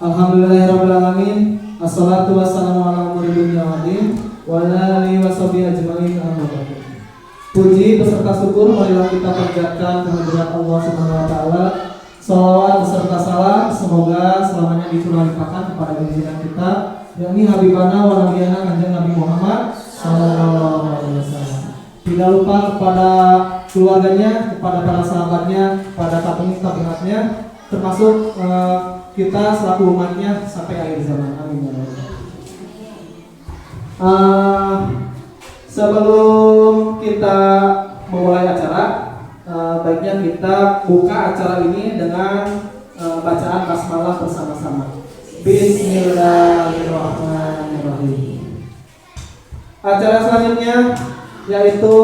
Alhamdulillahirrahmanirrahim. Assalatu wassalamu ala muridin yawadin wa ala alihi wa sahbihi ajma'in amma ba'du. Puji beserta syukur marilah kita panjatkan kehadirat Allah Subhanahu wa taala. Salawat beserta salam semoga selamanya dicurahkan kepada junjungan kita, yakni Habibana wa Nabiyana Kanjeng Nabi Muhammad sallallahu alaihi wasallam. Tidak lupa kepada keluarganya, kepada para sahabatnya, kepada tabung-tabungannya, termasuk kita selaku umatnya sampai akhir zaman. Amin ya Allah. Sebelum kita memulai acara, baiknya kita buka acara ini dengan bacaan basmalah bersama-sama. Bismillahirrahmanirrahim. Acara selanjutnya yaitu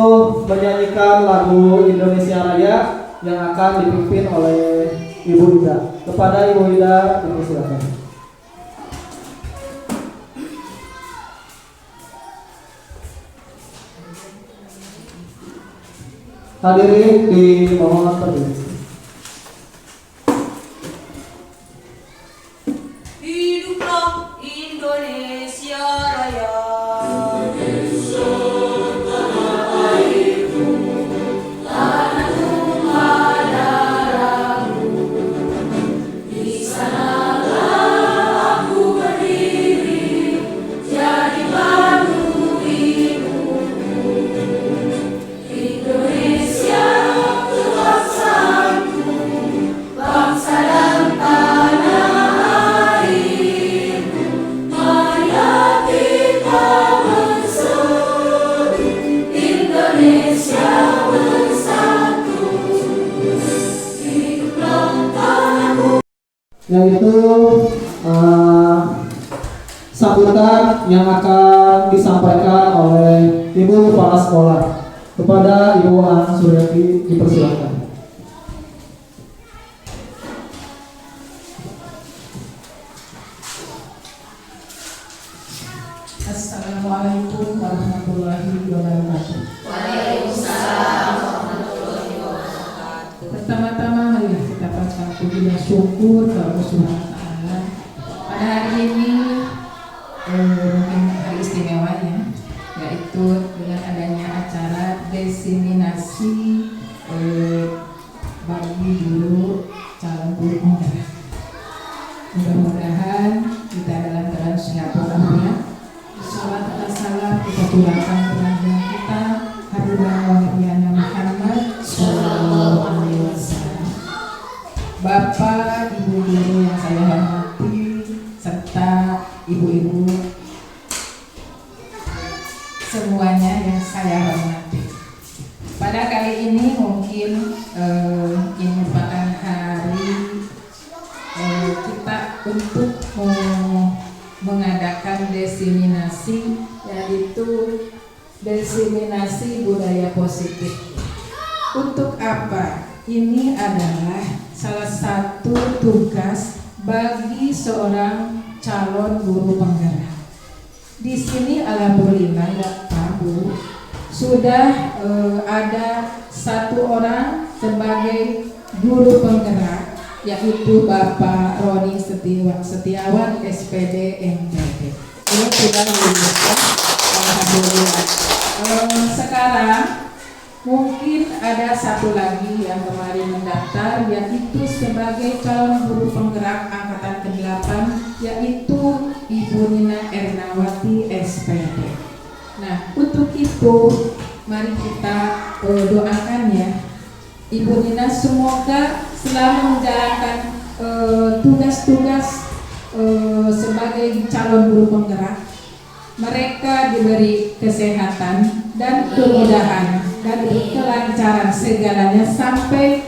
menyanyikan lagu Indonesia Raya yang akan dipimpin oleh Ibu Ida. Kepada Ibu Ida, dipersilakan. Hadirin dimohon berdiri. Hiduplah Indonesia Raya. Yaitu sambutan yang akan disampaikan oleh Ibu Kepala Sekolah. Kepada Ibu An Suryati, dipersilakan. Assalamualaikum warahmatullahi wabarakatuh. Waalaikumsalam warahmatullahi wabarakatuh. Pertama-tama marilah kita panjatkan puji dan syukur kepada Allah Subhanahu wa taala. Pada hari ini mungkin hari istimewa ya, yaitu dengan adanya acara diseminasi bagi guru calon guru penggerak. Mudah-mudahan kita dalam keadaan sehat walafiat. Salam atas salam kita curahkan kepada kita Habibana wa Nabiyana Muhammad sallallahu alaihi wasallam. Bapak, Ibu guru yang saya hormati serta ibu-ibu semuanya yang saya hormati. Pada kali ini mungkin ini merupakan hari kita untuk mengadakan diseminasi, yaitu diseminasi budaya positif. Untuk apa? Ini adalah salah satu tugas bagi seorang calon guru penggerak. Di sini alhamdulillah Pak Bu sudah ada satu orang sebagai guru penggerak, yaitu Bapak Roni Setiawan SPD MPD. Ini sudah lulusan, alhamdulillah. Sekarang mungkin ada satu lagi yang kemarin mendaftar, yaitu sebagai calon guru penggerak angkatan ke-8, yaitu Ibu Nina Ernawati SPD. Nah, untuk itu mari kita doakan ya Ibu Nina, semoga selalu menjalankan tugas-tugas sebagai calon guru penggerak. Mereka diberi kesehatan dan kemudahan dan kelancaran segalanya sampai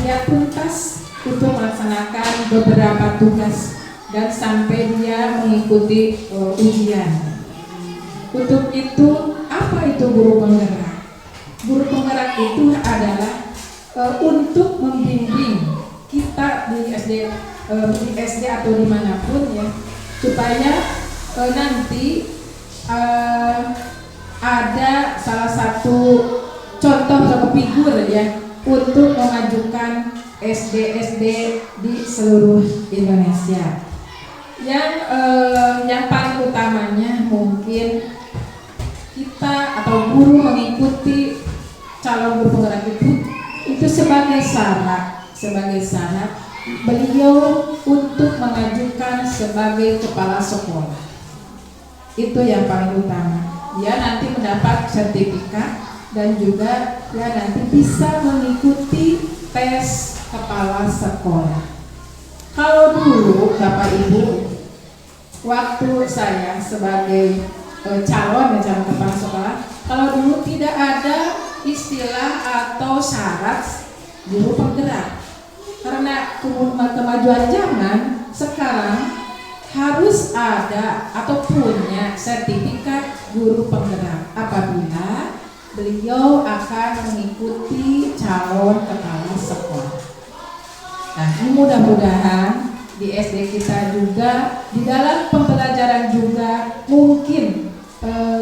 dia tuntas untuk melaksanakan beberapa tugas dan sampai dia mengikuti ujian. Untuk itu, apa itu guru penggerak? Guru penggerak itu adalah untuk membimbing kita di SD atau dimanapun ya, supaya nanti ada salah satu contoh atau figur ya untuk memajukan SD di seluruh Indonesia. yang paling utamanya mungkin kita atau guru mengikuti calon guru penggerak itu sebagai syarat beliau untuk mengajukan sebagai kepala sekolah. Itu yang paling utama. Dia nanti mendapat sertifikat dan juga dia nanti bisa mengikuti tes kepala sekolah. Kalau dulu Bapak Ibu, waktu saya sebagai calon kepala sekolah, kalau dulu tidak ada istilah atau syarat guru penggerak. Karena kemajuan zaman sekarang harus ada atau punya sertifikat guru penggerak apabila beliau akan mengikuti calon kepala sekolah. Nah, ini mudah-mudahan di SD kita juga di dalam pembelajaran juga mungkin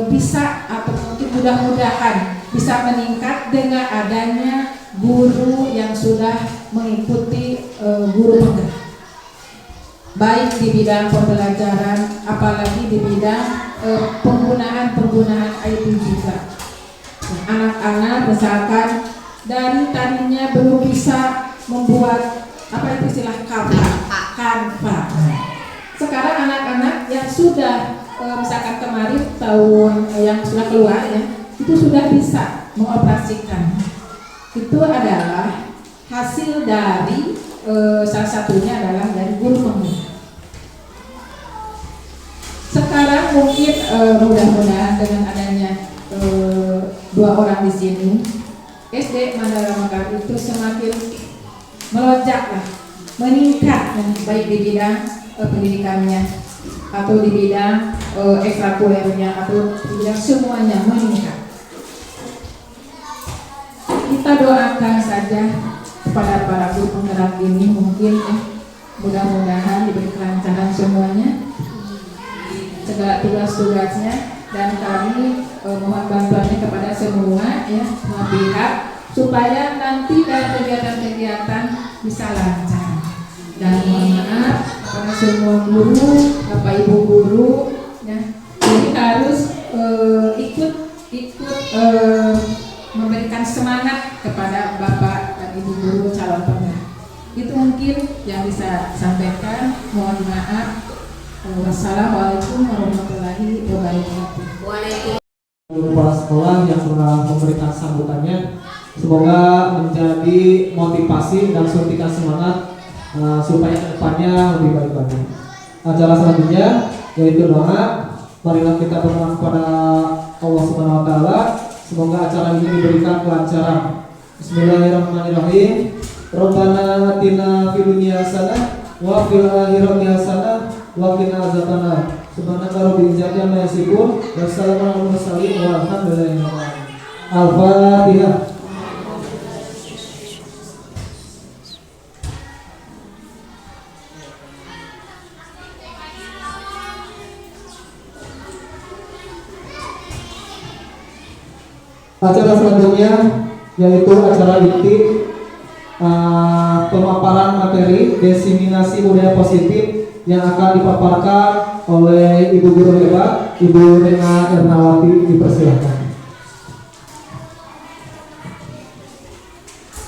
bisa atau mungkin mudah-mudahan bisa meningkat dengan adanya guru yang sudah mengikuti guru penggerak, baik di bidang pembelajaran apalagi di bidang penggunaan IT juga. Anak-anak misalkan dari tadinya belum bisa membuat apa itu istilah Canva. Sekarang anak-anak yang sudah misalkan kemarin tahun yang sudah keluar ya, itu sudah bisa mengoperasikan. Itu adalah hasil dari salah satunya adalah dari guru penggerak. Sekarang mungkin mudah-mudahan dengan adanya dua orang di sini, SD Mandala Mekar itu semakin melonjak lah, meningkat baik di bidang pendidikannya atau di bidang ekstrakurikulernya atau di bidang semuanya meningkat. Kita doakan saja kepada para guru penggerak ini mungkin mudah-mudahan diberi kelancaran semuanya segala tugas-tugasnya, dan kami mohon bantuannya kepada semua pihak supaya nanti dari kegiatan-kegiatan bisa lancar. Dan mohon maaf kepada semua guru, Bapak Ibu guru jadi harus ikut memberikan semangat kepada Bapak dan Ibu guru calon penggerak. Itu mungkin yang bisa sampaikan. Mohon maaf. Wassalamualaikum warahmatullahi wabarakatuh. Kepala sekolah yang telah memberikan sambutannya, semoga menjadi motivasi dan suntikan semangat supaya kedepannya lebih baik lagi. Acara selanjutnya yaitu doa. Marilah kita berdoa kepada Allah Subhanahu Wa Taala. Semoga acara ini diberikan kelancaran. Bismillahirrahmanirrahim. Rabbana atina fid dunya hasanah wa fil akhirati hasanah wa qina azabannar. Subhanaka rabbil izzati amma yasifun wa salamun alal mursalin walhamdulillahi rabbil alamin. Al-Fatihah. Acara selanjutnya yaitu acara inti pemaparan materi diseminasi budaya positif yang akan dipaparkan oleh Ibu Guru Hebat, Ibu Rena Ernawati, dipersilakan.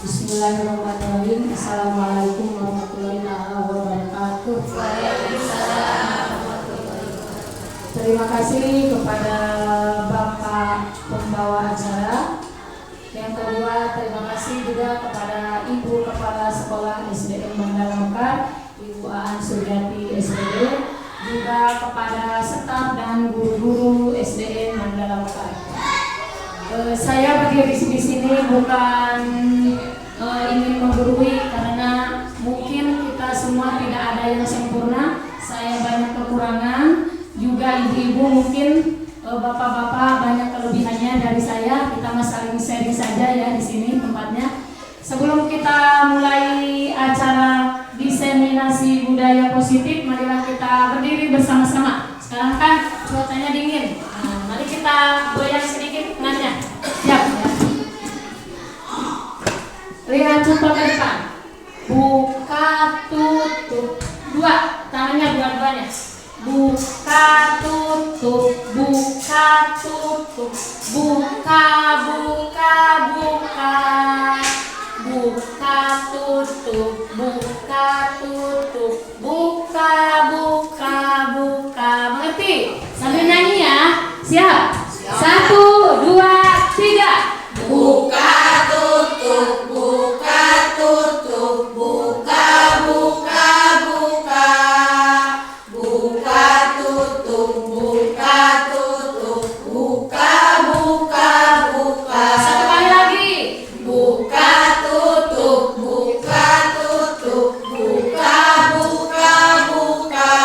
Bismillahirrahmanirrahim. Assalamualaikum warahmatullahi wabarakatuh. Terima kasih kepada Bapak pembawa acara. Yang kedua, terima kasih juga kepada Ibu Kepala Sekolah SDN Mandala Mekar, Ibu Aan Suryati SPD, juga kepada staf dan guru-guru SDN Mandala Mekar. Saya berdiri di sini bukan ingin menggurui, karena mungkin kita semua tidak ada yang sempurna. Saya banyak kekurangan, juga ibu-ibu mungkin bapak-bapak banyak kelebihannya dari saya. Kita saling sharing saja ya di sini tempatnya. Sebelum kita mulai acara diseminasi budaya positif, marilah kita berdiri bersama-sama. Sekarang kan cuacanya dingin. Mari kita goyang sedikit tangannya. Siap ya. Lihat contoh ke depan. Buka tutup. Dua, tangannya dua-duanya. tutup. Buka, buka, buka. Mengerti? Sambil nyanyi ya. Siap? 1, 2, 3. Buka tutup, buka tutup, buka buka buka, buka tutup, buka tutup, buka buka buka. Satu kali lagi. Buka tutup, buka tutup, buka buka buka,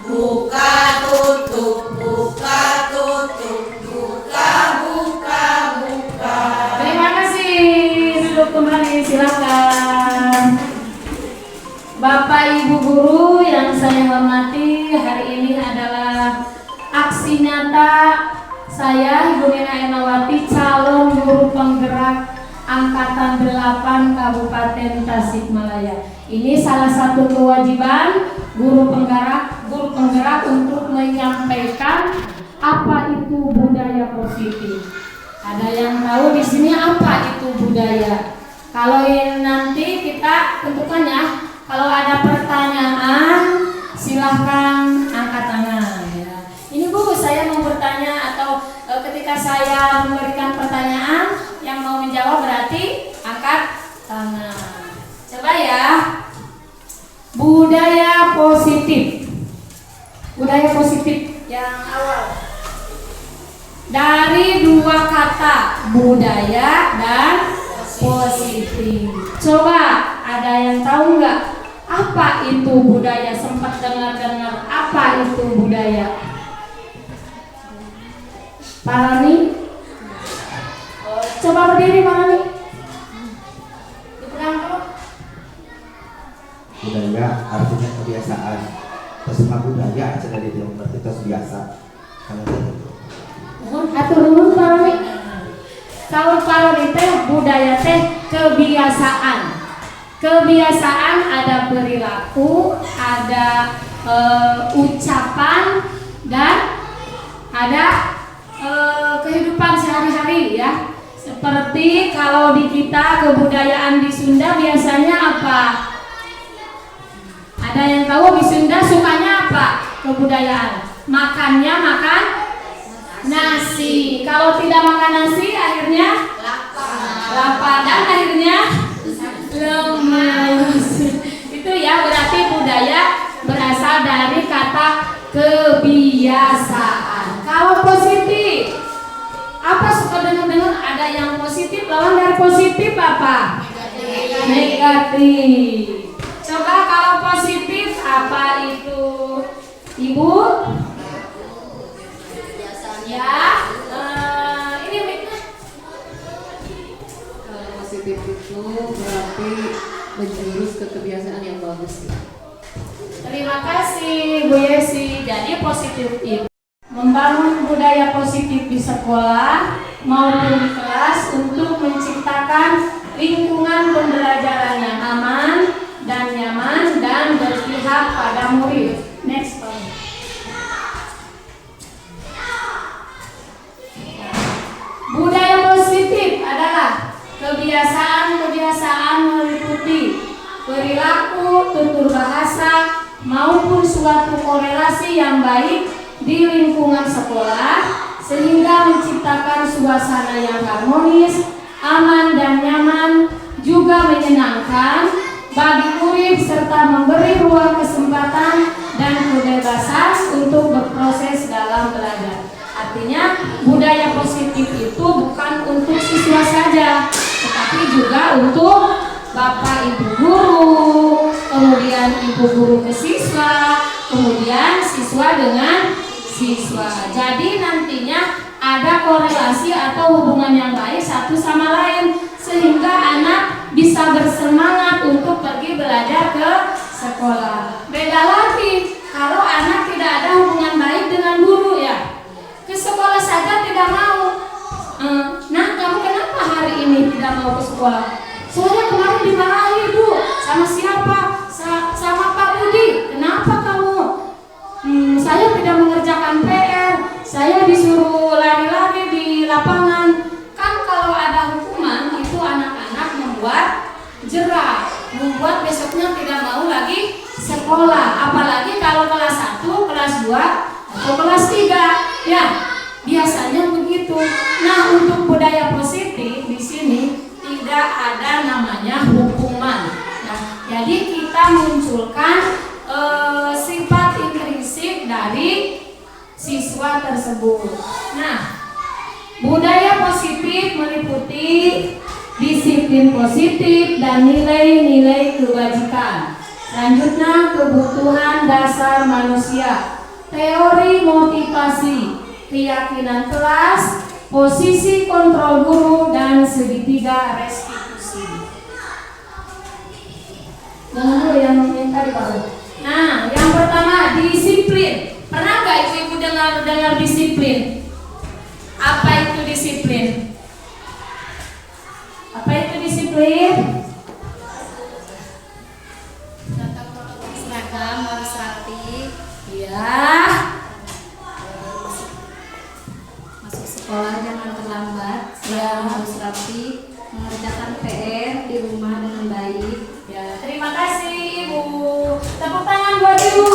buka tutup, buka tutup, buka buka buka. Terima kasih. Duduk kembali, silakan. Bapak Ibu guru yang saya hormati, hari ini adalah aksi nyata saya Ibu Nina Ernawati, calon guru penggerak Angkatan 8 Kabupaten Tasikmalaya. Ini salah satu kewajiban guru penggerak untuk menyampaikan apa itu budaya positif. Ada yang tahu di sini apa itu budaya? Kalau nanti kita tentukan ya. Kalau ada pertanyaan, silahkan angkat tangan. Ya. Ini Bu, saya mau bertanya atau ketika saya memberikan pertanyaan, yang mau menjawab berarti angkat tangan. Coba ya. Budaya positif. Budaya positif yang awal. Dari dua kata, budaya dan positif. Coba ada yang tahu nggak? Apa itu budaya? Sempat dengar-dengar apa itu budaya? Pak Rani? Coba berdiri Pak Rani. Dipegang dulu. Budaya artinya kebiasaan. Terus budaya aja dari dia berarti terus biasa. Kalau gitu. Atur dulu Pak Rani. Kalau Pak Rani teh budaya teh kebiasaan. Kebiasaan ada perilaku, ada ucapan, dan ada kehidupan sehari-hari ya. Seperti kalau di kita kebudayaan di Sunda biasanya apa? Ada yang tahu di Sunda sukanya apa? Kebudayaan. Makannya makan nasi. Kalau tidak makan nasi akhirnya lapar dan akhirnya lemas. Itu ya berarti budaya berasal dari kata kebiasaan. Kalau positif, apa suka dengar ada yang positif, lawan dari positif apa? Negatif. Coba kalau positif apa itu? Ibu? Ya, ini mic-nya. Kalau positif itu berarti menjurus ke kebiasaan yang bagus. Terima kasih Bu Yesi. Jadi positif itu membangun budaya positif di sekolah maupun di kelas untuk menciptakan lingkungan pembelajaran yang aman dan nyaman dan berpihak pada murid. Next slide. Budaya positif adalah kebiasaan-kebiasaan meliputi perilaku, tutur bahasa, maupun suatu korelasi yang baik di lingkungan sekolah sehingga menciptakan suasana yang harmonis, aman dan nyaman, juga menyenangkan bagi murid serta memberi ruang kesempatan dan kebebasan untuk berproses dalam belajar. Artinya budaya positif itu bukan untuk siswa saja, tetapi juga untuk Bapak Ibu guru, kemudian Ibu guru ke siswa, kemudian siswa dengan siswa. Jadi nantinya ada korelasi atau hubungan yang baik satu sama lain sehingga anak bisa bersemangat untuk pergi belajar ke sekolah. Beda lagi kalau anak tidak ada hubungan baik dengan guru ya. Ke sekolah saja tidak mau. Nah, kamu kenapa hari ini tidak mau ke sekolah? Saya kemarin dimarahi Bu. Sama siapa? Sama Pak Budi. Kenapa kamu? Saya tidak mengerjakan PR. Saya disuruh lari-lari di lapangan. Kan kalau ada hukuman itu anak-anak membuat jerah. membuat besoknya tidak mau lagi sekolah. Apalagi kalau kelas 1, kelas 2, atau kelas 3. Ya, biasanya begitu. Nah, untuk budaya positif di sini tidak ada namanya hukuman. Nah, jadi kita munculkan sifat intrinsik dari siswa tersebut. Nah, budaya positif meliputi disiplin positif dan nilai-nilai kebajikan. Selanjutnya, kebutuhan dasar manusia, teori motivasi, keyakinan kelas, posisi kontrol guru, dan segitiga restitusi. Jangan dulu yang tadi Pak. Nah, yang pertama disiplin. Pernah nggak ibu-ibu dengar disiplin? Apa itu disiplin? Apa itu disiplin? Seragam harus rapi, Ya, masuk sekolah jangan terlambat, seragam harus rapi, mengerjakan PR di rumah dengan baik. ya. Terima kasih Ibu. Tepuk tangan buat Ibu.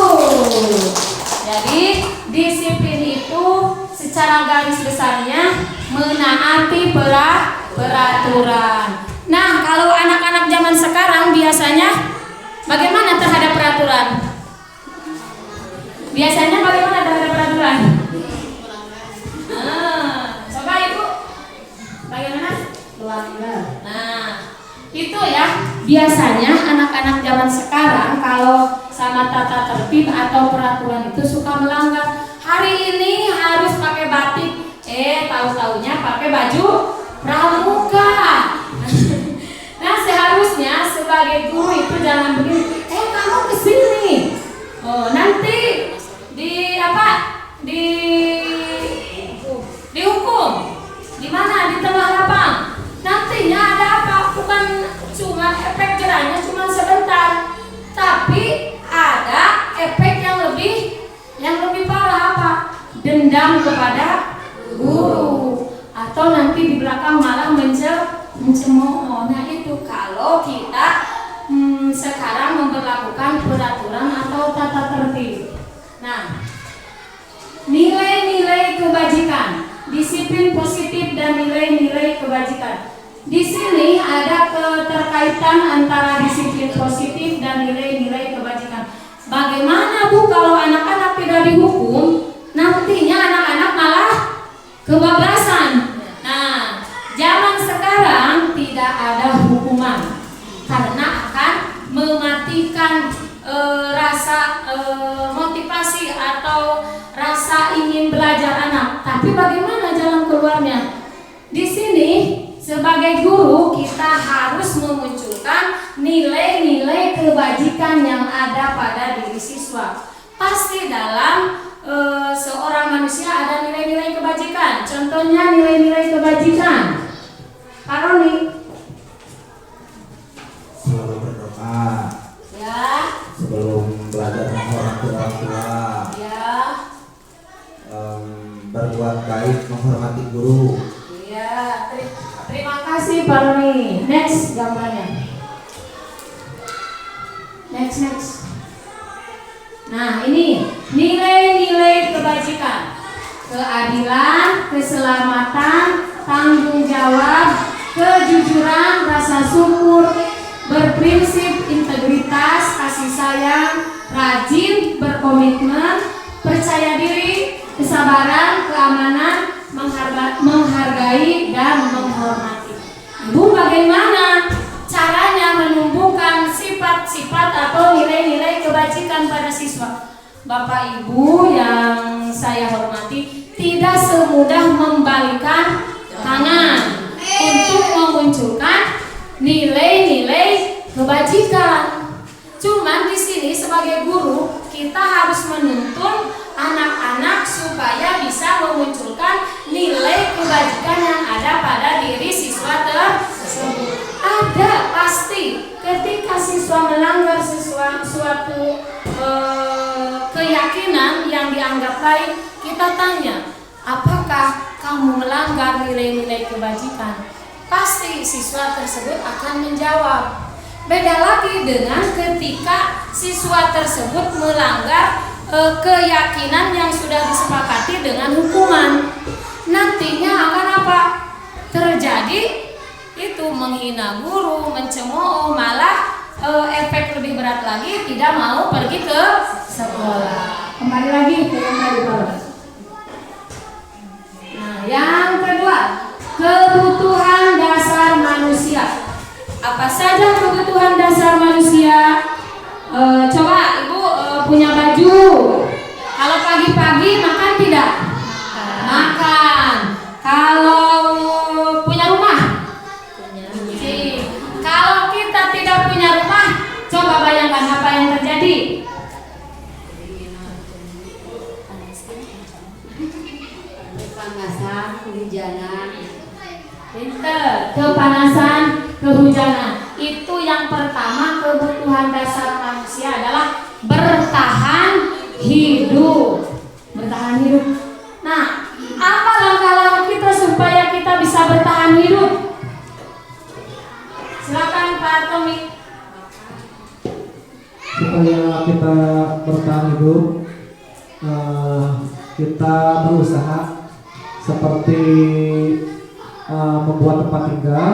Jadi disiplin itu secara garis besarnya menaati peraturan. Nah, kalau anak-anak zaman sekarang biasanya bagaimana terhadap peraturan? Biasanya bagaimana terhadap peraturan? Coba Ibu, bagaimana? Nah, itu ya biasanya anak-anak zaman sekarang kalau sama tata tertib atau peraturan itu suka melanggar. Hari ini harus pakai batik, tahu-taunya pakai baju pramuka. Nah, seharusnya sebagai guru itu jangan begini. Kamu kesini. Oh, nanti dihukum. Di mana? Di tengah lapang. Nantinya ada apa? Bukan cuma efek jerahnya cuma sebentar, tapi ada efek yang lebih parah apa? Dendam kepada guru, atau nanti di belakang malah mencemooh. Nah, itu kalau kita sekarang memperlakukan peraturan atau tata tertib. Nah, nilai-nilai kebajikan, disiplin positif dan nilai-nilai kebajikan. Di sini ada keterkaitan antara disiplin positif dan nilai-nilai kebajikan. Bagaimana Bu kalau anak-anak tidak dihukum, nantinya anak-anak malah kebablasan. Nah, zaman sekarang tidak ada hukuman karena akan mematikan rasa motivasi atau rasa ingin belajar anak. Tapi bagaimana jalan keluarnya? Di sini sebagai guru kita harus memunculkan nilai-nilai kebajikan yang ada pada diri siswa. Pasti dalam seorang manusia ada nilai-nilai kebajikan. Contohnya nilai-nilai kebajikan. Pak Roni. Selalu berdoa. Ya. Sebelum belajar menghormati orang tua. Ya. Berbuat baik, menghormati guru. Ya. Terima kasih Pak Roni. Next gambarnya. Next. Nah, ini nilai-nilai kebajikan. Keadilan, keselamatan, tanggung jawab, kejujuran, rasa syukur, berprinsip, integritas, kasih sayang, rajin, berkomitmen, percaya diri, kesabaran, keamanan, menghargai dan menghormati. Ibu, bagaimana caranya menumbuhkan sifat-sifat atau nilai-nilai kebajikan pada siswa? Bapak Ibu yang saya hormati, tidak semudah membalikan tangan untuk memunculkan nilai-nilai kebajikan. Cuman di sini sebagai guru kita harus menuntun anak-anak supaya bisa memunculkan nilai kebajikan yang ada pada diri siswa tersebut. Ada pasti ketika siswa melanggar suatu keyakinan yang dianggap baik, kita tanya, apakah kamu melanggar nilai-nilai kebajikan? Pasti siswa tersebut akan menjawab, Beda lagi dengan ketika siswa tersebut melanggar keyakinan yang sudah disepakati dengan hukuman. Nantinya akan apa? Terjadi itu menghina guru, mencemooh, malah efek lebih berat lagi, tidak mau pergi ke sekolah. Kembali lagi ke yang tadi Pak. Nah, yang kedua, kebutuhan dasar manusia. Apa saja kebutuhan dasar manusia? Coba Ibu punya baju. Kalau pagi-pagi makan tidak? Makan. Kalau punya rumah? Kalau kita tidak punya rumah, coba bayangkan apa yang terjadi. Kepanasan, kehujanan. Pinter, kepanasan, kehujanan. Itu yang pertama, kebutuhan dasar manusia adalah bertahan hidup. Bertahan hidup. Nah, apa langkah-langkah kita supaya kita bisa bertahan hidup? Silakan Pak Tommy. Supaya kita bertahan hidup, kita berusaha seperti membuat tempat tinggal,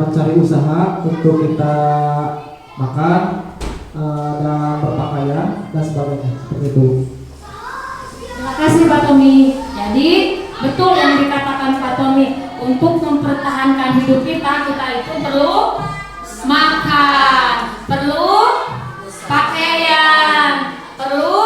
mencari usaha untuk kita makan dan berpakaian dan sebagainya, seperti itu. Terima kasih Pak Tommy. Jadi betul yang dikatakan Pak Tommy, untuk mempertahankan hidup kita itu perlu makan, perlu pakaian, perlu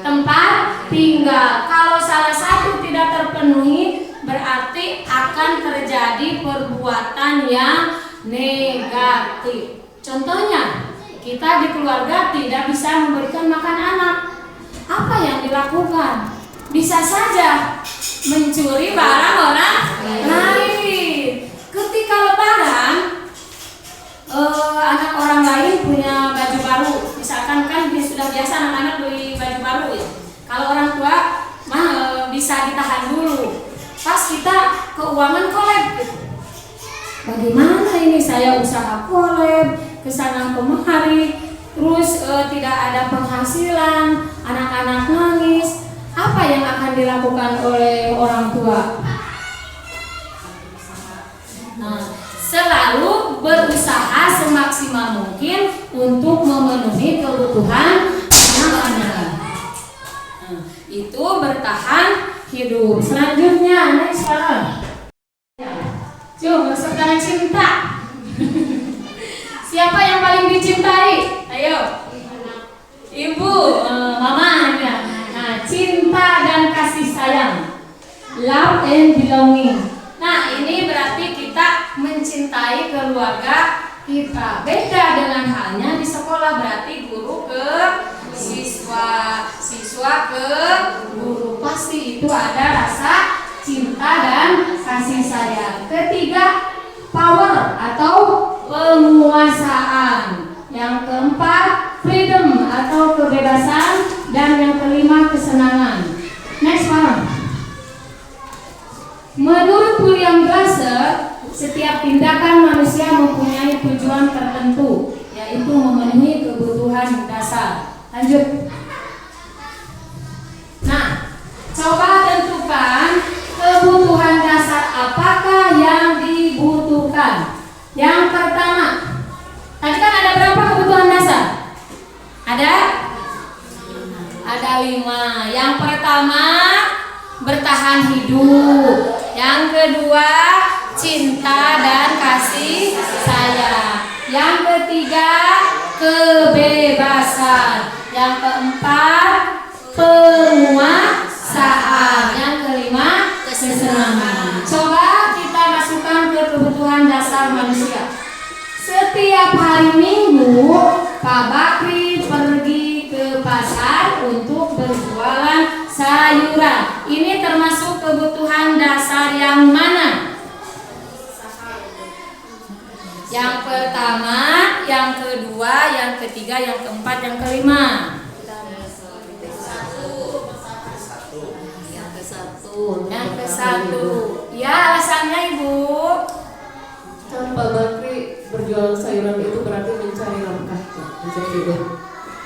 tempat tinggal. Kalau salah satu tidak terpenuhi, berarti akan terjadi perbuatan yang negatif. Contohnya, kita di keluarga tidak bisa memberikan makan anak. Apa yang dilakukan? Bisa saja mencuri barang orang lain. Ketika Lebaran, anak orang lain punya baju baru. Misalkan kan sudah biasa anak-anak beli baju baru ya. Kalau orang tua bisa ditahan dulu. Pas kita keuangan kolab gitu. Bagaimana ini saya usaha kolab, kesana kemari, terus tidak ada penghasilan, anak-anak nangis. Apa yang akan dilakukan oleh orang tua? Nah, selalu berusaha semaksimal mungkin untuk memenuhi kebutuhan anak-anak. Nah, itu bertahan hidup. Selanjutnya, next one. Coba sekarang cinta. Siapa yang paling dicintai? Ayo. Ibu, mama ya. Nah, cinta dan kasih sayang. Love and belonging. Nah, ini berarti kita mencintai keluarga kita. Beda dengan halnya di sekolah, berarti guru ke siswa, siswa ke guru. Pasti itu ada rasa cinta dan kasih sayang. Ketiga, power atau penguasaan. Yang keempat, freedom atau kebebasan. Dan yang kelima, kesenangan. Next one. Menurut William Glasser, setiap tindakan manusia mempunyai tujuan tertentu, yaitu memenuhi kebutuhan dasar. Lanjut. Nah, coba tentukan kebutuhan dasar apakah yang dibutuhkan. Yang pertama, tadi kan ada berapa kebutuhan dasar? Ada 5. Yang pertama, bertahan hidup. Yang kedua, cinta dan kasih sayang. Yang ketiga, kebebasan. Yang keempat, penguasaan. Yang kelima, kesenangan. Coba kita masukkan ke kebutuhan dasar manusia. Setiap hari Minggu, Pak Bakri pergi ke pasar untuk berjualan sayuran. Ini termasuk kebutuhan dasar yang mana? Yang pertama, yang kedua, yang ketiga, yang keempat, yang kelima. Yang ke-1. Ya, alasannya Ibu. Pak Bakri menjual sayuran itu berarti mencari nafkah, seperti itu.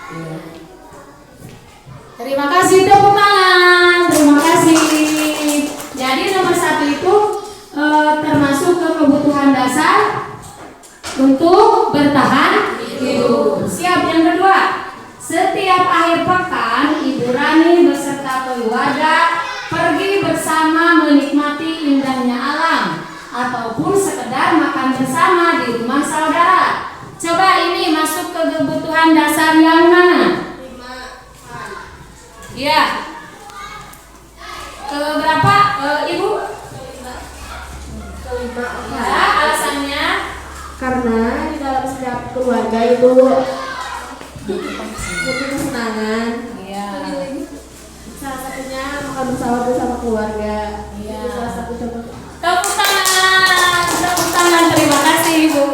Ya. Terima kasih, tepuk tangan. Terima kasih. Jadi nomor 1 itu termasuk ke kebutuhan dasar untuk bertahan hidup. Siap. Yang kedua, setiap akhir pekan Ibu Rani beserta keluarga pergi bersama menikmati indahnya alam ataupun sekedar makan bersama di rumah saudara. Coba ini masuk ke kebutuhan dasar yang mana? Iya. Keberapa Ibu? Kelima. Ya, alasannya Karena di dalam setiap keluarga itu butuh kesenangan. Iya. Salah satunya makan bersama keluarga. Iya. Itu salah satu contoh. Tepuk tangan, terima kasih Ibu.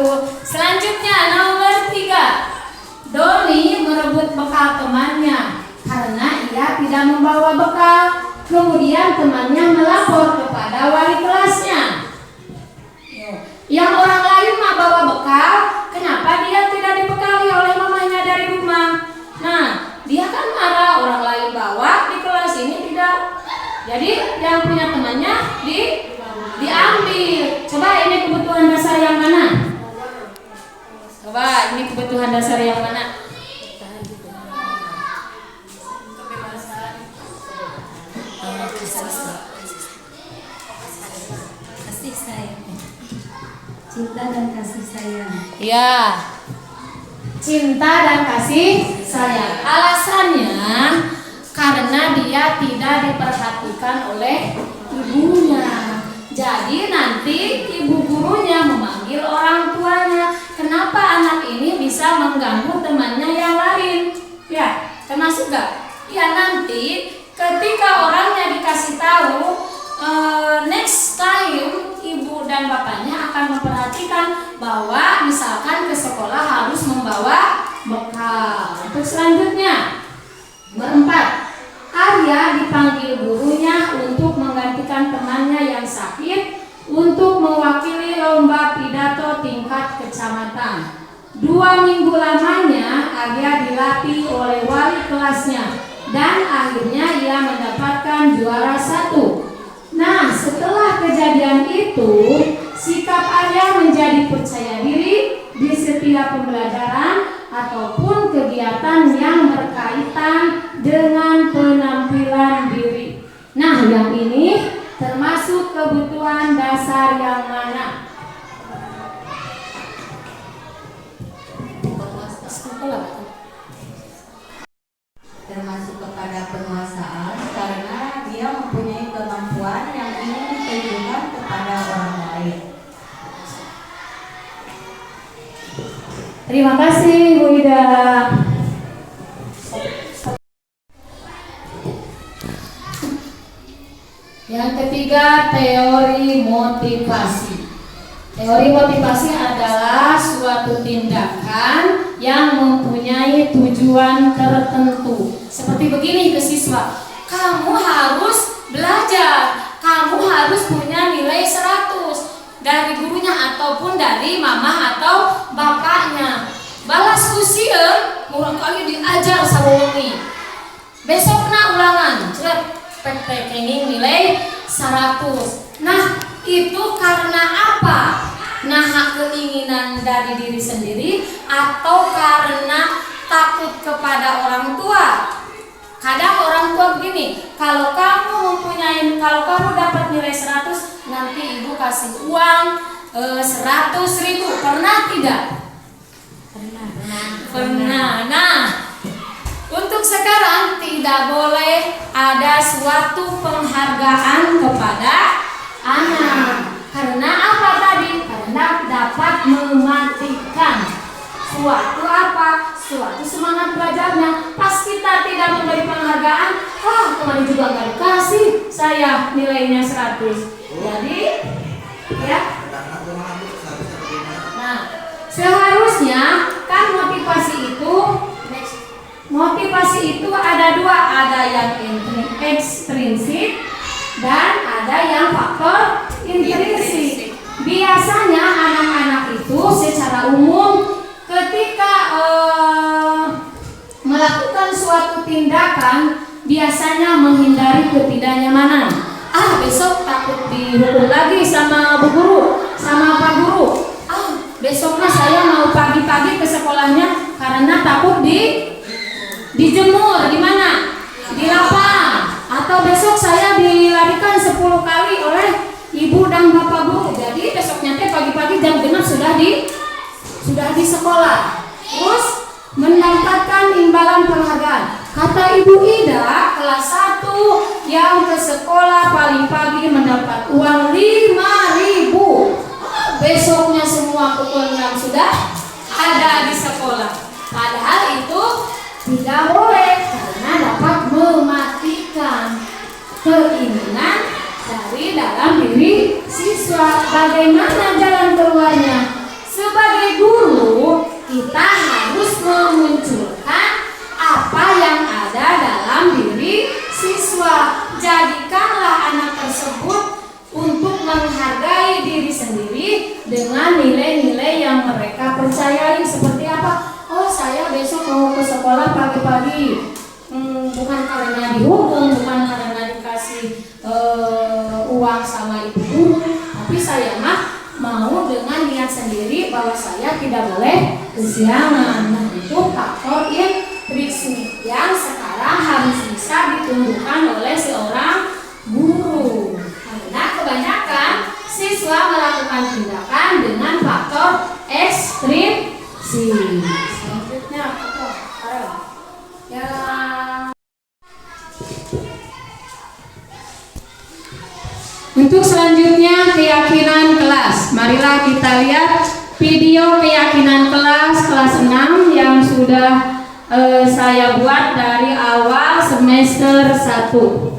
Selanjutnya nomor 3, Doni merebut bekal temannya karena ia tidak membawa bekal. Kemudian temannya melapor kepada wali kelasnya. Yang orang lain mah bawa bekal, kenapa dia tidak dibekali oleh mamanya dari rumah? Nah, dia kan marah orang lain bawa, di kelas ini tidak. Jadi yang punya temannya diambil. Coba ini kebutuhan dasar yang mana? Coba ini kebutuhan dasar yang mana? Kasih sayang. Cinta dan kasih sayang. Ya, cinta dan kasih sayang. Alasannya karena dia tidak diperhatikan oleh ibunya. Jadi nanti ibu gurunya memanggil orang tuanya. Kenapa anak ini bisa mengganggu temannya yang lain? Ya, termasuk gak? Ya nanti ketika orangnya dikasih tahu, next time ibu dan bapaknya akan memperhatikan bahwa misalkan ke sekolah harus membawa bekal. Untuk selanjutnya, nomor 4, Arya dipanggil gurunya untuk menggantikan temannya yang sakit untuk mewakili lomba pidato tingkat kecamatan. 2 minggu lamanya Arya dilatih oleh wali kelasnya dan akhirnya ia mendapatkan juara 1. Nah, setelah kejadian itu, sikap Arya menjadi percaya diri di setiap pembelajaran ataupun kegiatan yang berkaitan dengan penampilan diri. Nah, yang ini termasuk kebutuhan dasar yang mana? Termasuk kepada penguasaan karena dia mempunyai kemampuan yang ingin ditunjukkan kepada orang lain. Terima kasih Bu Ida. Yang ketiga, teori motivasi. Teori motivasi adalah suatu tindakan yang mempunyai tujuan tertentu. Seperti begini ke siswa, kamu harus belajar, kamu harus punya nilai 100 dari gurunya ataupun dari mama atau bapaknya. Balas kusieun, murang kali diajar sawengi. Besok na ulangan, pek-pekenging nilai 100. Nah, itu karena apa? Nah, keinginan dari diri sendiri atau karena takut kepada orang tua? Kadang orang tua begini, kalau kamu dapat nilai 100, nanti ibu kasih uang 100.000. Pernah tidak? Pernah. Nah, untuk sekarang tidak boleh ada suatu penghargaan kepada anak. Karena apa tadi? Karena dapat mematikan suatu apa? Suatu semangat belajarnya. Pas kita tidak memberi penghargaan, kemarin juga nggak dikasih saya nilainya 100. Jadi, ya. Nah, seharusnya kan motivasi itu ada 2, ada yang ekstrinsik dan ada yang faktor intrinsik. Biasanya anak-anak itu secara secara umum ketika melakukan suatu tindakan biasanya menghindari ketidaknyamanan. Besok takut dihukum lagi sama Bu Guru, sama Pak Guru. Besoknya saya mau pagi-pagi ke sekolahnya karena takut dijemur di mana? Di lapang. Atau besok saya dilarikan 10 kali oleh ibu dan bapak guru. Jadi besoknya pagi-pagi jam 6 sudah di sekolah. Terus mendapatkan imbalan penghargaan. Kata Ibu Ida, kelas 1 yang ke sekolah paling pagi mendapat uang 5.000. Besoknya semua pukul 6 sudah ada di sekolah. Padahal itu tidak boleh karena dapat mematikan keinginan dari dalam diri siswa. Bagaimana jalan keluarnya? Sebagai guru, kita harus memunculkan apa yang ada dalam diri siswa. Jadikanlah anak tersebut untuk menghargai diri sendiri dengan nilai-nilai yang mereka percayai. Seperti apa? Saya besok mau ke sekolah pagi-pagi, bukan karena dihukum, bukan karena dikasih uang sama ibu guru, tapi saya mau dengan niat sendiri bahwa saya tidak boleh kesiangan. Nah, itu faktor intrinsik yang sekarang harus bisa ditumbuhkan oleh seorang guru. Karena kebanyakan siswa melakukan tindakan dengan faktor ekstrinsi. Selanjutnya untuk selanjutnya keyakinan kelas. Marilah kita lihat video keyakinan kelas 6 yang sudah saya buat dari awal semester 1.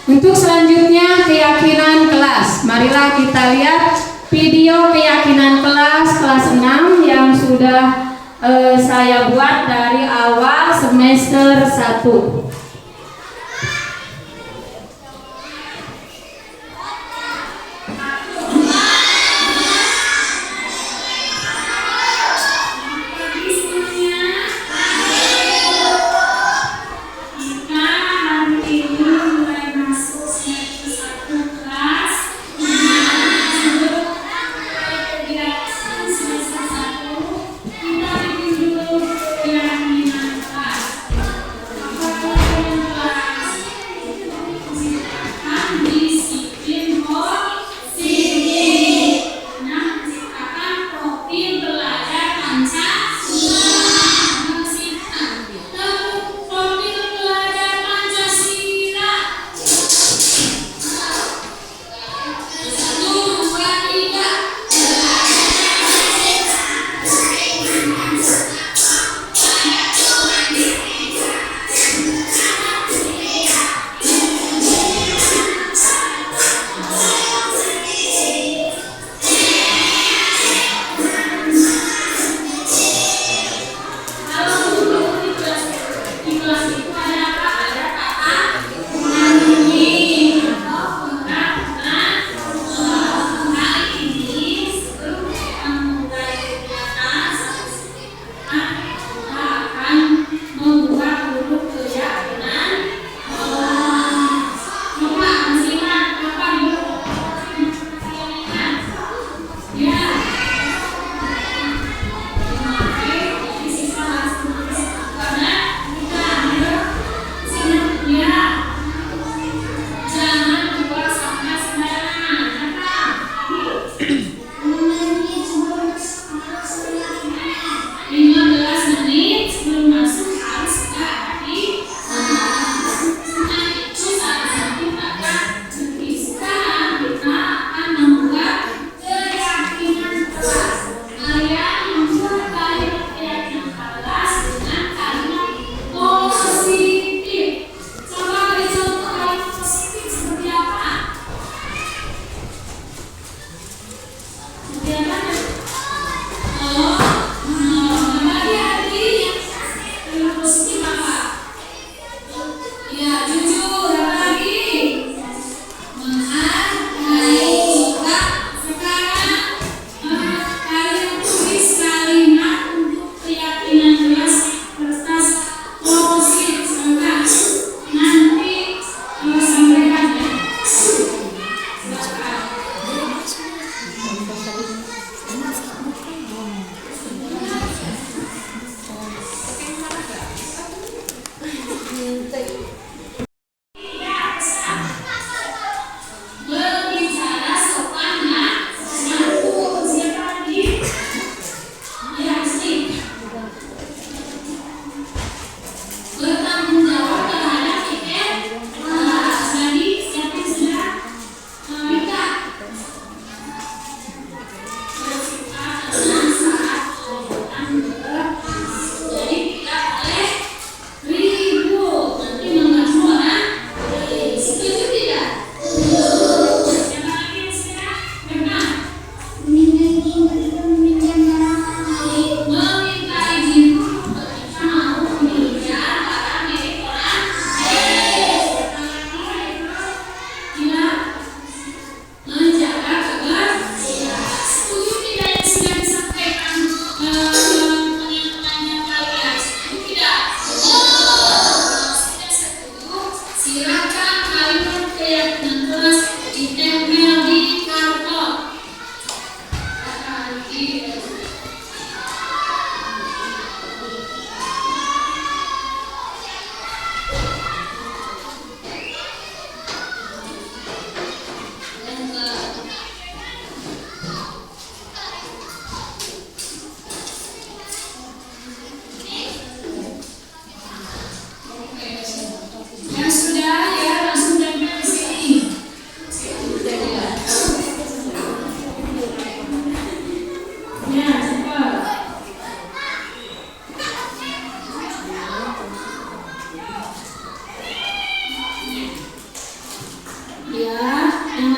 Untuk selanjutnya keyakinan kelas. Marilah kita lihat video keyakinan kelas 6 yang sudah saya buat dari awal semester 1.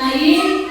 lain.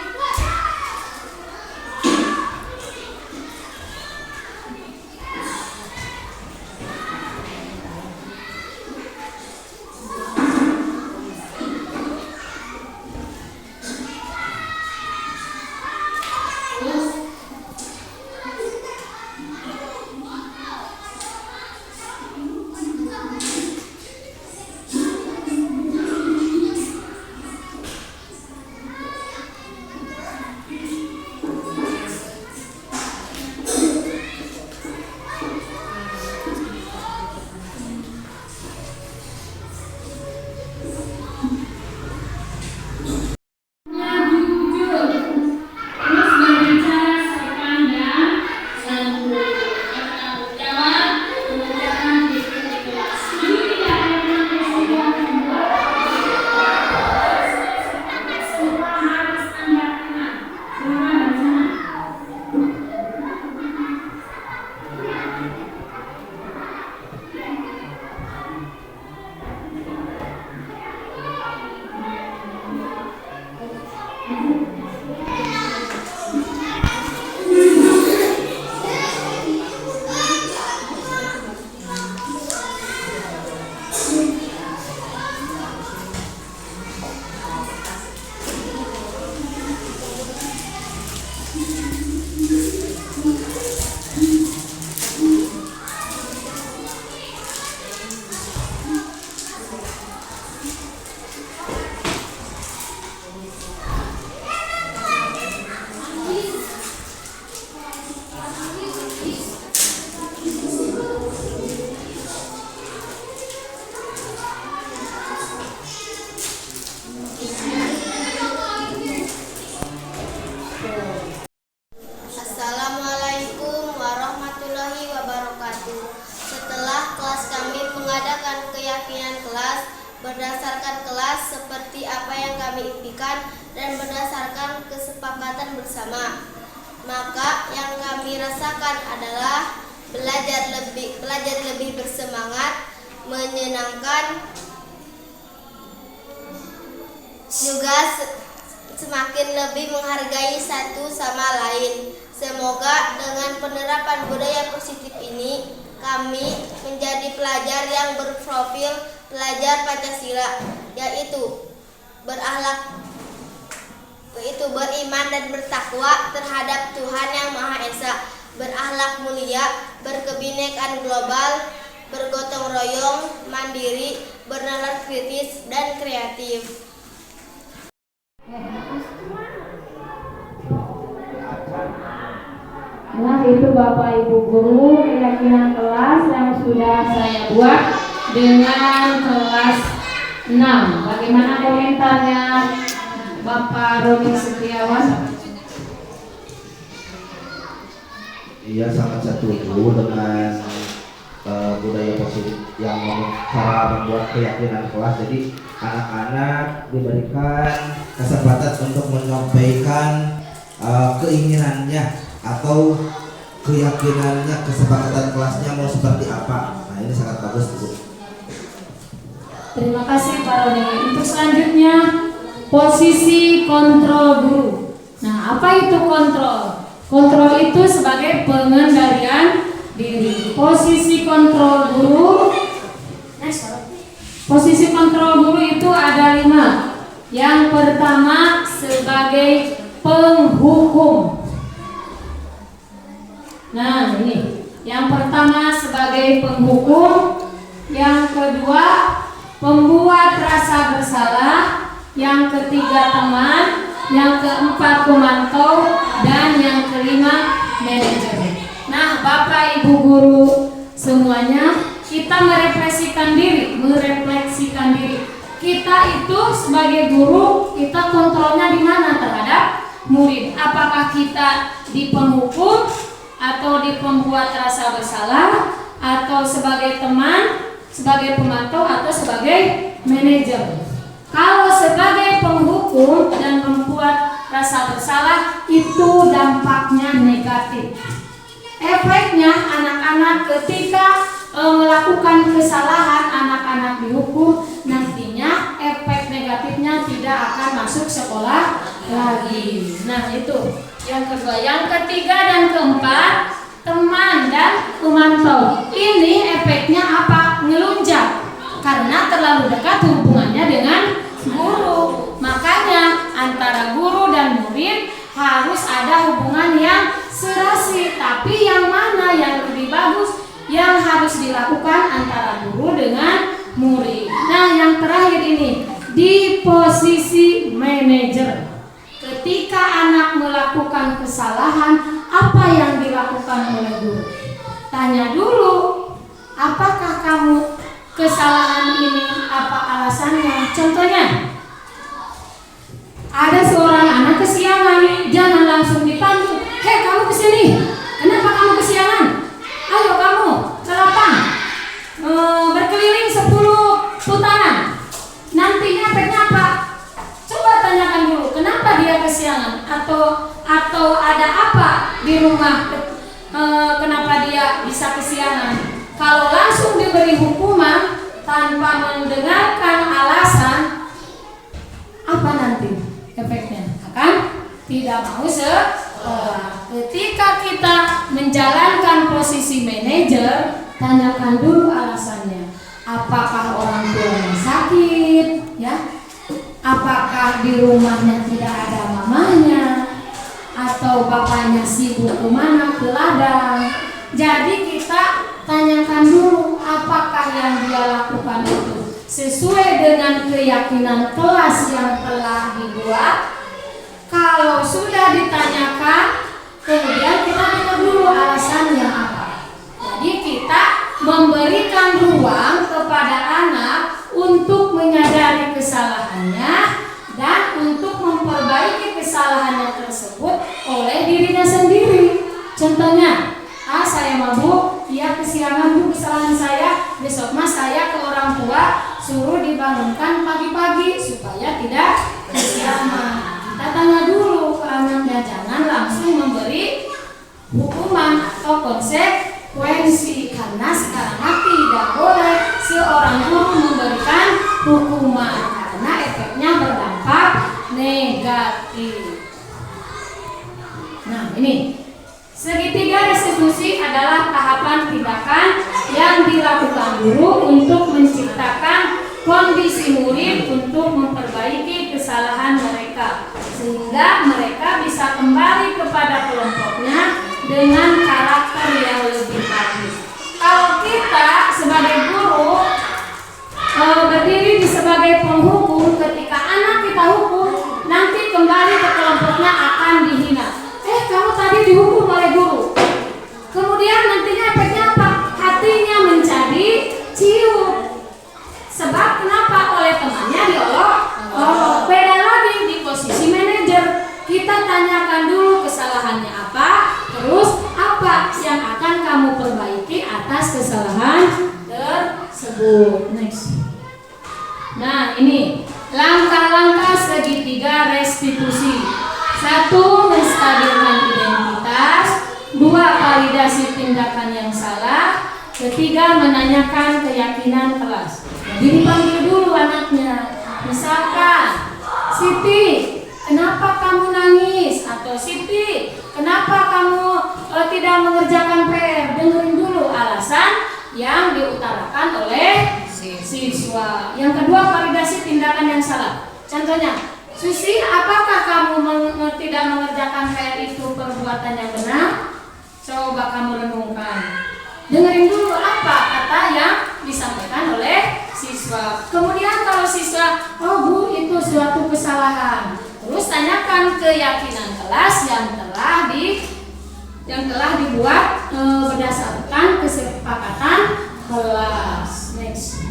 Assalamualaikum warahmatullahi wabarakatuh. Setelah kelas kami mengadakan keyakinan kelas berdasarkan kelas seperti apa yang kami impikan dan berdasarkan kesepakatan bersama, maka yang kami rasakan adalah belajar lebih bersemangat, menyenangkan, juga semakin lebih menghargai satu sama lain. Semoga dengan penerapan budaya positif ini kami menjadi pelajar yang berprofil pelajar Pancasila, yaitu beriman dan bertakwa terhadap Tuhan Yang Maha Esa, berakhlak mulia, berkebinekaan global, bergotong royong, mandiri, bernalar kritis dan kreatif. Nah, itu Bapak Ibu Guru keyakinan kelas yang sudah saya buat dengan kelas 6. Bagaimana komentarnya Bapak Roni Setiawan? Iya, sangat setuju dengan budaya positif yang cara membuat keyakinan kelas. Jadi anak-anak diberikan kesempatan untuk menyampaikan keinginannya atau keyakinannya, kesepakatan kelasnya mau seperti apa. Nah, ini sangat bagus, Bu. Terima kasih Pak Roni. Untuk selanjutnya, posisi kontrol guru. Nah, apa itu kontrol? Kontrol itu sebagai pengendalian diri. Posisi kontrol guru. Posisi kontrol guru itu ada 5. Yang pertama sebagai penghukum. Nah, ini yang pertama sebagai penghukum, yang kedua pembuat rasa bersalah, yang ketiga teman, yang keempat pemantau, dan yang kelima manajer. Nah, Bapak Ibu guru semuanya, kita merefleksikan diri. Kita itu sebagai guru, kita kontrolnya di mana terhadap murid? Apakah kita di penghukum, atau di pembuat rasa bersalah, atau sebagai teman, sebagai pemantau, atau sebagai manajer? Kalau sebagai penghukum dan membuat rasa bersalah, itu dampaknya negatif. Efeknya anak-anak ketika melakukan kesalahan, anak-anak dihukum, nantinya efek negatifnya tidak akan masuk sekolah lagi. Nah itu yang kedua. Yang ketiga dan keempat, teman dan memantau. Ini efeknya apa? Ngelunjak. Karena terlalu dekat hubungannya dengan guru. Makanya antara guru dan murid harus ada hubungan yang serasi. Tapi yang mana yang lebih bagus? Yang harus dilakukan antara guru dengan murid. Nah yang terakhir ini, di posisi manajer. Ketika anak melakukan kesalahan, apa yang dilakukan oleh guru? Tanya dulu, apakah kamu kesalahan ini, apa alasannya? Contohnya, ada seorang anak kesiangan, jangan langsung dipanggil. Hei kamu kesini, kenapa kamu kesiangan? Ayo kamu ke lapang, berkeliling 10 putaran. Nantinya efeknya apa? Coba tanyakan dulu, kenapa dia kesiangan? Atau ada apa di rumah? Kenapa dia bisa kesiangan? Kalau langsung diberi hukuman tanpa mendengarkan alasan, apa nanti efeknya? Akan tidak mau sekolah. Ketika kita menjalankan posisi manajer, tanyakan dulu alasannya. Apakah orang tuanya sakit? Ya? Apakah di rumahnya tidak ada mamanya? Atau bapaknya sibuk kemana? Ke ladang. Jadi kita tanyakan dulu apakah yang dia lakukan itu sesuai dengan keyakinan kelas yang telah dibuat. Kalau sudah ditanyakan, kemudian kita dengar dulu alasannya apa. Jadi kita memberikan ruang kepada anak untuk menyadari kesalahannya dan untuk memperbaiki kesalahannya tersebut oleh dirinya sendiri. Contohnya, saya mabuk, ya kesiangan bu, kesalahan saya. Besok mas saya ke orang tua suruh dibangunkan pagi-pagi supaya tidak kesiangan. Kita tanya dulu ke anaknya, jangan langsung memberi hukuman atau konsekuensi, karena sekarang tidak boleh seorang guru memberikan hukuman karena efeknya berdampak negatif. Nah ini segitiga restitusi adalah tahapan tindakan yang dilakukan guru untuk menciptakan kondisi murid untuk memperbaiki kesalahan mereka sehingga mereka bisa kembali kepada kelompoknya dengan karakter yang lebih bagus. Kalau kita sebagai guru berdiri sebagai penghukum, ketika anak kita hukum, nanti kembali ke kelompoknya akan dihina. Kamu tadi dihukum oleh guru. Kemudian nantinya efeknya apa? Hatinya menjadi ciut. Sebab kenapa? Oleh temannya diolok. Beda lagi di posisi manajer. Kita tanyakan dulu kesalahannya apa, terus apa yang akan kamu perbaiki atas kesalahan tersebut. Next. Nah ini langkah-langkah segitiga restitusi. 1. Menstabilkan identitas. 2. Validasi tindakan yang salah. 3. Menanyakan keyakinan kelas. Jadi dipanggil dulu anaknya. Misalkan, Siti, kenapa kamu nangis? Atau Siti, kenapa kamu tidak mengerjakan PR? Dengerin dulu alasan yang diutarakan oleh siswa. Yang kedua, validasi tindakan yang salah. Contohnya, Susi, apakah kamu tidak mengerjakan PR itu perbuatan yang benar? Coba kamu renungkan. Dengerin dulu apa kata yang disampaikan oleh siswa. Kemudian kalau siswa, oh bu itu suatu kesalahan. Terus tanyakan keyakinan kelas yang telah dibuat berdasarkan kesepakatan kelas. Next.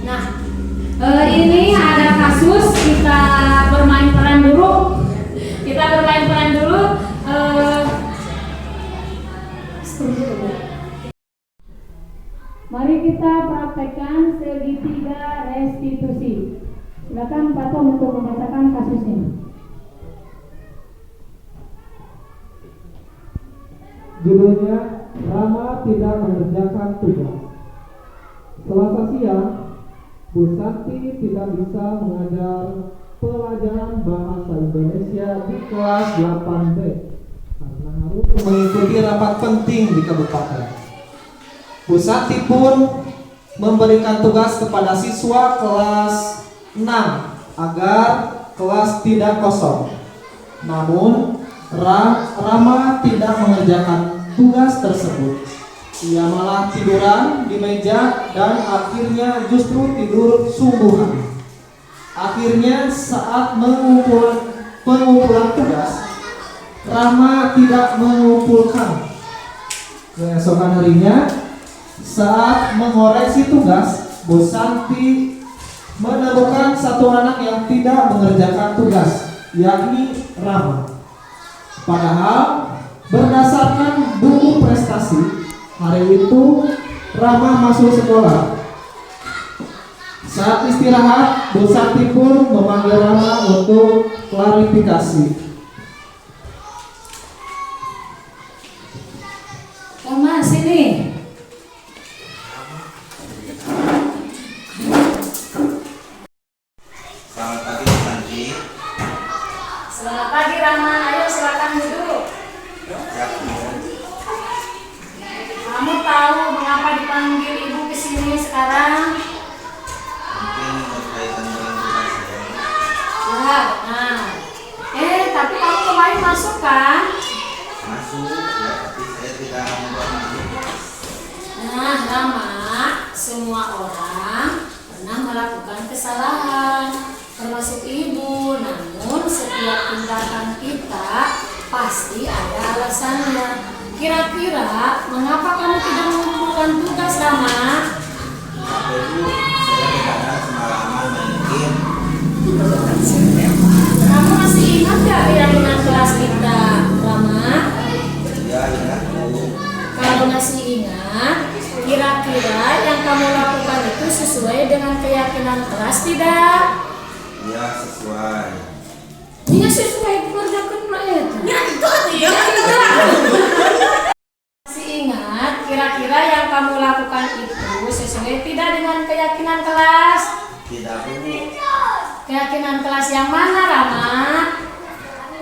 Nah. Ini ada kasus, kita bermain peran dulu. Mari kita praktekkan segitiga restitusi. Silakan Pak Tom untuk membacakan kasusnya. Judulnya Rama tidak mengerjakan tugas. Selasa siang, Bu Santi tidak bisa mengajar pelajaran bahasa Indonesia di kelas 8B karena harus mengikuti rapat penting di kabupaten. Pusati pun memberikan tugas kepada siswa kelas 6 agar kelas tidak kosong. Namun Rama tidak mengerjakan tugas tersebut. Ia malah tiduran di meja dan akhirnya justru tidur sungguhan. Akhirnya saat pengumpulan tugas, Rama tidak mengumpulkan. Keesokan harinya, saat mengoreksi tugas, Bu Santi menemukan satu anak yang tidak mengerjakan tugas, yakni Rama. Padahal berdasarkan buku prestasi, hari itu Rama masuk sekolah. Saat istirahat, Bu Santi pun memanggil Rama untuk klarifikasi. Rama, sini. Selamat pagi Bu Santi. Selamat pagi Rama, ayo silakan duduk. Ya, Bu. Kamu tahu mengapa dipanggil ibu ke sini sekarang? Mungkin berkaitan dengan tugas saya. Ya, benar. Tapi kamu kemarin masuk kan? Masuk, ya, tapi saya tidak membuat tugas. Nah, Rama, semua orang pernah melakukan kesalahan, termasuk ibu. Namun setiap tindakan kita pasti ada alasannya. Kira-kira mengapa kamu tidak mengumpulkan tugas, Rama? Apa itu? Saya begadang semalaman main game. Kamu masih ingat gak keyakinan kelas kita, Rama? Ya, ingat Bu. Kalau masih ingat, kira-kira yang kamu lakukan itu sesuai dengan keyakinan kelas tidak? Ya, sesuai. Tidak sesuai mengerjakan itu. Ya itu ya. Masih ingat, kira-kira yang kamu lakukan itu sesuai tidak dengan keyakinan kelas? Tidak Bu. Keyakinan kelas yang mana, Rama?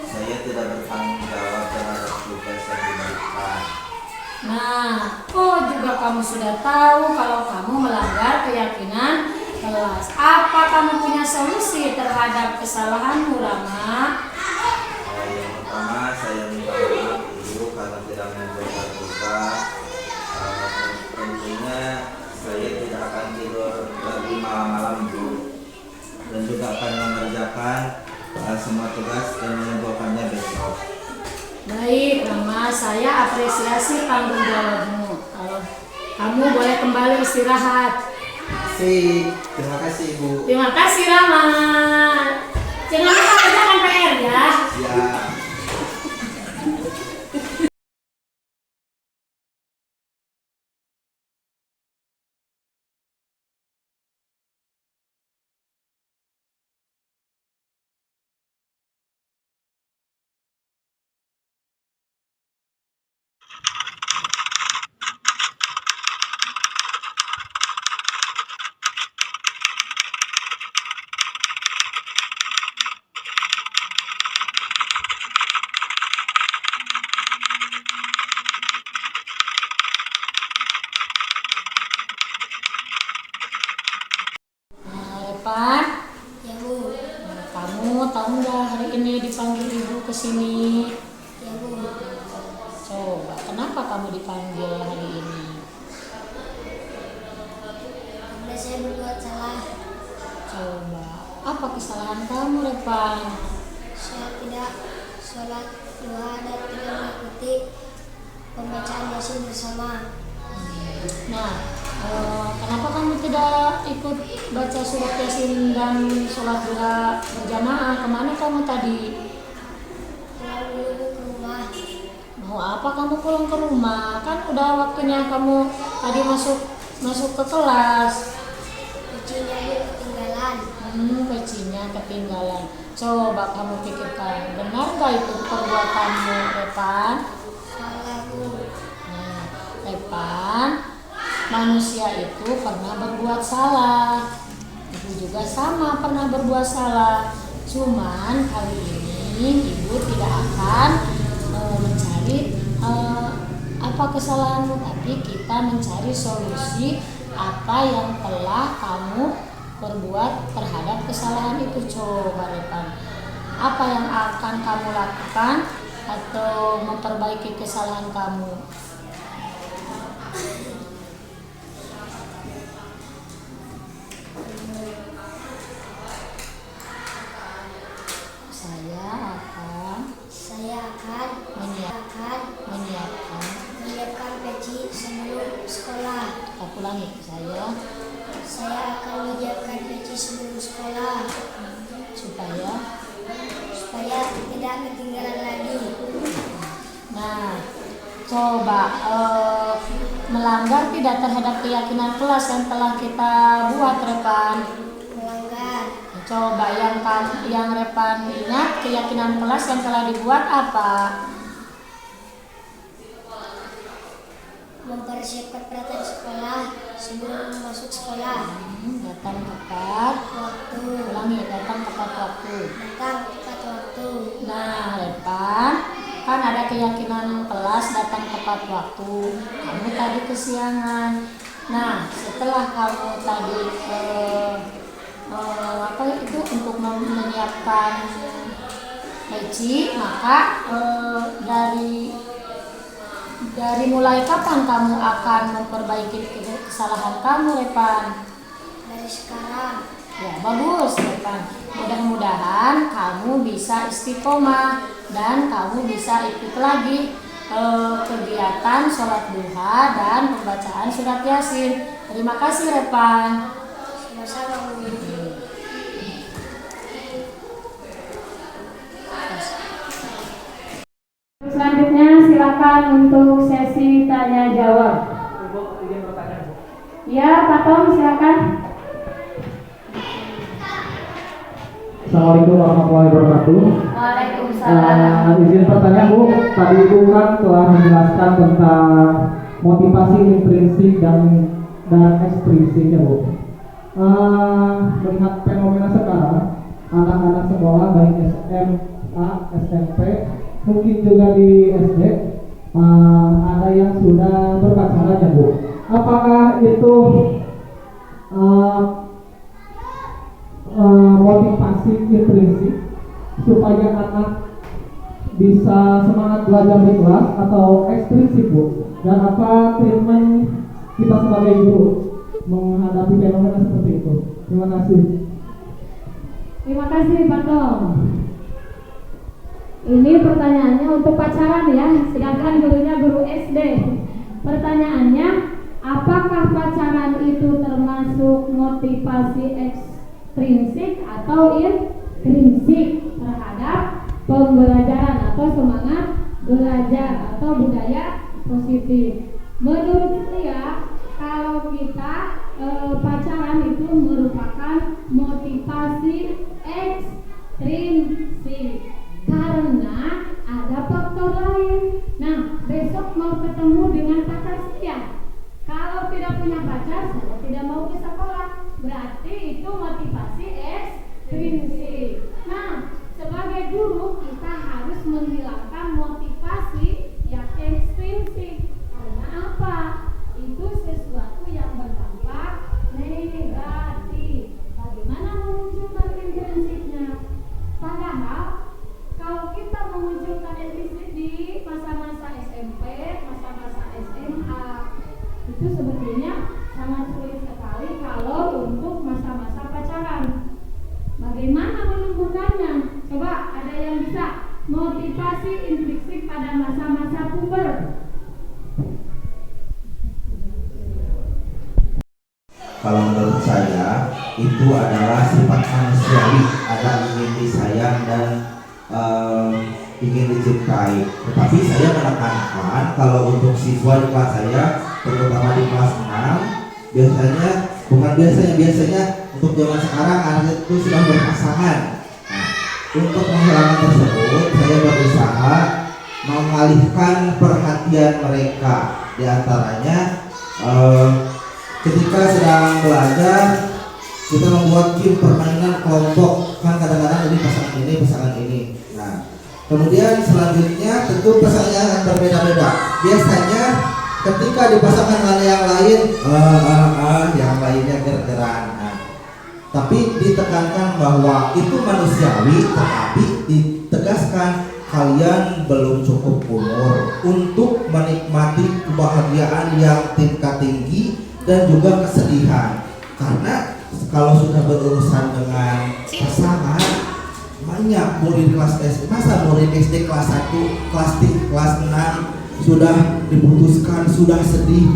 Saya tidak bertanggung jawab terhadap tugas yang diberikan. Nah, juga kamu sudah tahu kalau kamu melanggar keyakinan kelas. Apa kamu punya solusi terhadap kesalahanmu, Rama? Yang pertama, saya minta maaf Ibu karena tidak membuat tugas. Tentunya saya tidak akan tidur lagi malam-malam Bu, dan juga akan mengerjakan semua tugas dan mengumpulkannya besok. Baik, Rama, saya apresiasi tanggung jawabmu. Kalau kamu boleh kembali istirahat. Terima kasih Ibu. Terima kasih, Rama. Jangan lupa kerjakan PR ya. Ya. Pak, Ya Bu, kamu tahu nggak hari ini dipanggil ibu ke sini? ya Bu. Coba, kenapa kamu dipanggil hari ini? Karena saya berbuat salah. Coba, apa kesalahan kamu, Repan? Saya tidak sholat duha dan tidak mengikuti pembacaan Yasin bersama. Nah, kenapa kamu tidak ikut baca surat Yasin dan sholat duha berjamaah? Kemana kamu tadi? Pulang dulu ke rumah. Mau apa kamu pulang ke rumah? Kan udah waktunya kamu tadi masuk ke kelas. Kuncinya Bu ketinggalan. Pecinya ketinggalan. Coba kamu pikirkan, benar gak itu perbuatanmu, Repan? Salah Bu. Nah, Repan, manusia itu pernah berbuat salah. Ibu juga sama pernah berbuat salah. Cuman kali ini ibu tidak akan mencari apa kesalahanmu, tapi kita mencari solusi apa yang telah kamu perbuat terhadap kesalahan itu. Coba Repan, apa yang akan kamu lakukan atau memperbaiki kesalahan kamu? Saya akan menyiapkan peci sebelum sekolah. Aku ulangi, Saya akan menyiapkan peci sebelum sekolah supaya tidak ketinggalan lagi. Nah, coba melanggar tidak terhadap keyakinan kelas yang telah kita buat, Repan? Melanggar. Coba yang Repan ingat keyakinan kelas yang telah dibuat apa? Mempersiapkan peralatan sekolah sebelum masuk sekolah. Datang tepat waktu. Ulangi, datang tepat waktu. Nah, Repan, kan ada keyakinan kelas datang tepat waktu. Kamu tadi kesiangan. Nah, setelah kamu tadi untuk menyiapkan peci, maka dari mulai kapan kamu akan memperbaiki kesalahan kamu, Repan? Dari sekarang. Ya, bagus, Repan. Mudah-mudahan kamu bisa istiqomah dan kamu bisa ikut lagi kegiatan sholat duha dan pembacaan surat Yasin. Terima kasih, Repan. Sama-sama, Bu. Selanjutnya silakan untuk sesi tanya jawab. Ya, Pak Tom, silakan. Assalamualaikum warahmatullahi wabarakatuh. Waalaikumsalam. Izin bertanya Bu, tadi Ibu kan telah menjelaskan tentang motivasi intrinsik dan ekstrinsik ya Bu. Melihat fenomena sekarang, anak-anak sekolah baik SMA, SMP, mungkin juga di SD, ada yang sudah berpacaran ya Bu. Apakah itu motivasi intrinsik supaya anak bisa semangat belajar di kelas atau ekstrinsik Bu? Dan apa treatment kita sebagai guru menghadapi fenomena seperti itu? Terima kasih. Terima kasih, Pak Tom. Ini pertanyaannya untuk pacaran ya, sedangkan gurunya guru SD. Pertanyaannya, apakah pacaran itu termasuk motivasi ekstrinsik atau intrinsik terhadap pembelajaran atau semangat belajar atau budaya positif? Menurut saya, kalau kita pacaran itu merupakan motivasi ekstrinsik karena ada faktor lain. Nah, besok mau ketemu dengan pacar saya. Kalau tidak punya pacar, saya tidak mau ke sekolah. Berarti itu motivasi ekstrinsik. Nah, sebagai guru kita harus menghilangkan motivasi yang ekstrinsik. Karena apa? Itu sesuatu yang berdampak negatif. Bagaimana memunculkan intrinsiknya? Padahal kalau kita memunculkan intrinsik di masa-masa SMP, masa-masa SMA, itu sebetulnya sangat sulit sekali kalau untuk masa-masa pacaran. Bagaimana menyembuhkannya? Coba ada yang bisa motivasi intrinsik pada masa-masa puber. Kalau menurut saya itu adalah sifat manusiawi, ada ingin disayang dan ingin dicintai. Tetapi saya menekankan kalau untuk siswa di kelas saya, terutama di kelas 6, biasanya untuk zaman sekarang anak itu sudah berpasangan. Nah, untuk menghilangkan tersebut, saya berusaha mengalihkan perhatian mereka. Di antaranya ketika sedang belajar, kita membuat game permainan kelompok, kan kadang-kadang ini pasangan ini. Nah, kemudian selanjutnya tentu pesannya akan berbeda-beda. Biasanya ketika dipasangkan dengan yang lain, yang lainnya ger-geran. Nah, tapi ditekankan bahwa itu manusiawi, tetapi ditegaskan kalian belum cukup umur untuk menikmati kebahagiaan yang tingkat tinggi dan juga kesedihan. Karena kalau sudah berurusan dengan pasangan, banyak murid kelas SD, masa murid SD kelas 1, kelas 3, kelas 6 sudah diputuskan, sudah sedih,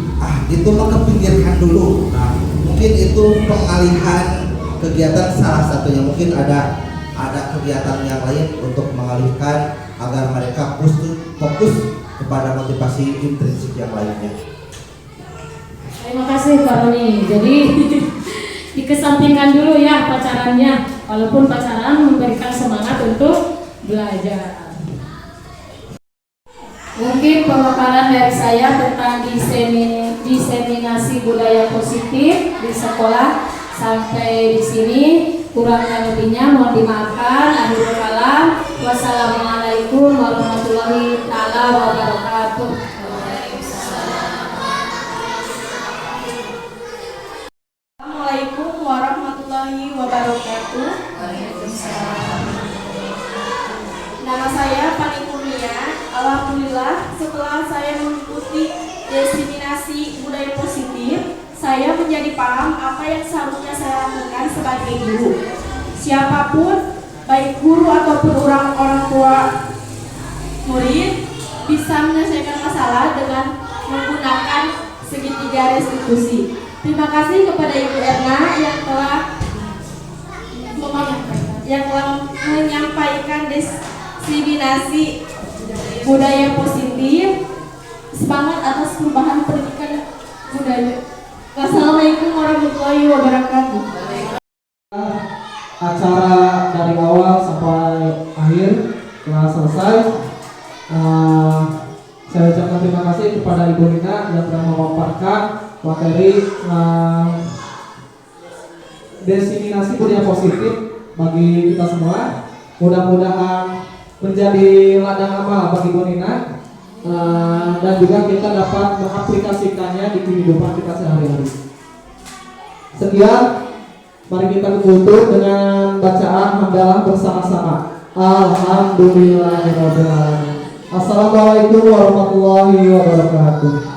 itu mah kepinggirkan dulu. Nah, mungkin itu pengalihan kegiatan salah satunya, mungkin ada kegiatan yang lain untuk mengalihkan agar mereka fokus kepada motivasi intrinsik yang lainnya. Terima kasih Pak Roni. Jadi dikesampingkan dulu ya pacarannya, walaupun pacaran memberikan semangat untuk belajar. Mungkin pemaparan dari saya tentang diseminasi budaya positif di sekolah sampai di sini. Kurang dan lebihnya mohon dimaafkan. Akhirul kalam. Wassalamualaikum warahmatullahi taala wabarakatuh. Assalamualaikum warahmatullahi wabarakatuh. Nama saya Pani Kurnia. Alhamdulillah setelah saya mengikuti diseminasi budaya positif, saya menjadi paham apa yang seharusnya saya lakukan sebagai guru. Siapapun, baik guru ataupun orang tua murid, bisa menyelesaikan masalah dengan menggunakan segitiga restitusi. Terima kasih kepada Ibu Erna yang telah menyampaikan diseminasi budaya positif. Semangat atas perubahan pendidikan budaya. Wassalamualaikum warahmatullahi wabarakatuh. Acara dari awal sampai akhir telah selesai. Saya ucapkan terima kasih kepada Ibu Rina yang telah memaparkan materi diseminasi budaya positif bagi kita semua. Mudah-mudahan menjadi ladang amal bagi Ibu Rina. Dan juga kita dapat mengaplikasikannya di kehidupan kita sehari-hari. Sekian, mari kita tutup dengan bacaan hamdalah bersama-sama. Alhamdulillahirabbil alamin. Assalamualaikum warahmatullahi wabarakatuh.